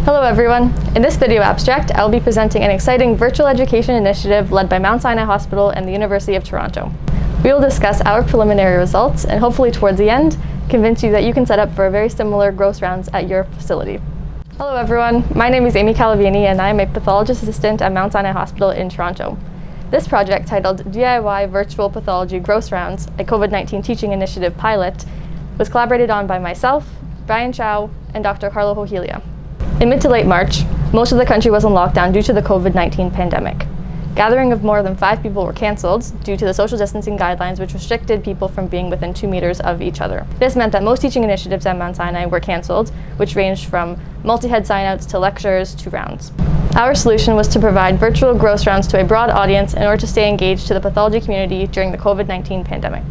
Hello everyone. In this video abstract, I will be presenting an exciting virtual education initiative led by Mount Sinai Hospital and the University of Toronto. We will discuss our preliminary results and hopefully towards the end, convince you that you can set up for a very similar gross rounds at your facility. Hello everyone, my name is Calovini and I am a pathologist assistant at Mount Sinai Hospital in Toronto. This project, titled DIY Virtual Pathology Gross Rounds, a COVID-19 teaching initiative pilot, was collaborated on by myself, Brian Chow, and Dr. Carlo Hojilla. In mid to late March, most of the country was on lockdown due to the COVID-19 pandemic. Gathering of more than 5 people were cancelled due to the social distancing guidelines, which restricted people from being within 2 meters of each other. This meant that most teaching initiatives at Mount Sinai were cancelled, which ranged from multi-head sign-outs to lectures to rounds. Our solution was to provide virtual gross rounds to a broad audience in order to stay engaged to the pathology community during the COVID-19 pandemic.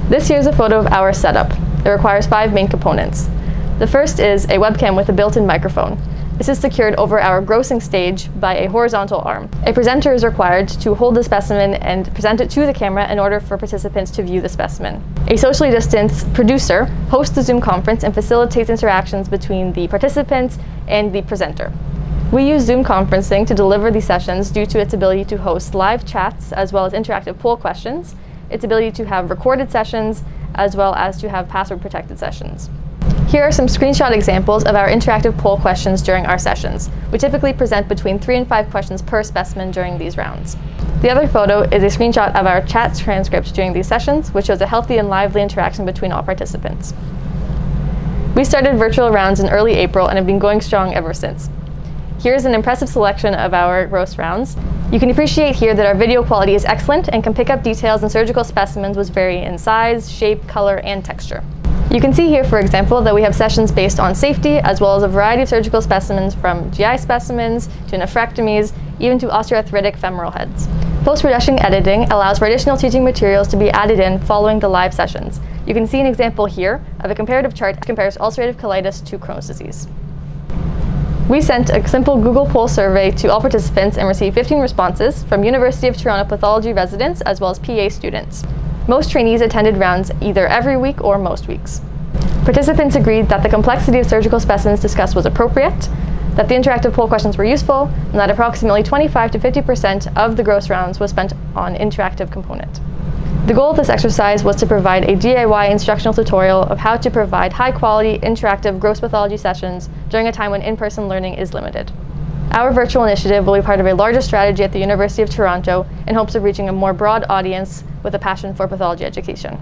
This here is a photo of our setup. It requires 5 main components. The first is a webcam with a built-in microphone. This is secured over our grossing stage by a horizontal arm. A presenter is required to hold the specimen and present it to the camera in order for participants to view the specimen. A socially distanced producer hosts the Zoom conference and facilitates interactions between the participants and the presenter. We use Zoom conferencing to deliver these sessions due to its ability to host live chats as well as interactive poll questions, its ability to have recorded sessions, as well as to have password-protected sessions. Here are some screenshot examples of our interactive poll questions during our sessions. We typically present between 3 and 5 questions per specimen during these rounds. The other photo is a screenshot of our chat transcript during these sessions, which shows a healthy and lively interaction between all participants. We started virtual rounds in early April and have been going strong ever since. Here's an impressive selection of our gross rounds. You can appreciate here that our video quality is excellent and can pick up details in surgical specimens which vary in size, shape, color, and texture. You can see here, for example, that we have sessions based on safety, as well as a variety of surgical specimens from GI specimens to nephrectomies, even to osteoarthritic femoral heads. Post-production editing allows for additional teaching materials to be added in following the live sessions. You can see an example here of a comparative chart that compares ulcerative colitis to Crohn's disease. We sent a simple Google poll survey to all participants and received 15 responses from University of Toronto pathology residents as well as PA students. Most trainees attended rounds either every week or most weeks. Participants agreed that the complexity of surgical specimens discussed was appropriate, that the interactive poll questions were useful, and that approximately 25 to 50% of the gross rounds was spent on interactive component. The goal of this exercise was to provide a DIY instructional tutorial of how to provide high-quality, interactive gross pathology sessions during a time when in-person learning is limited. Our virtual initiative will be part of a larger strategy at the University of Toronto in hopes of reaching a more broad audience with a passion for pathology education.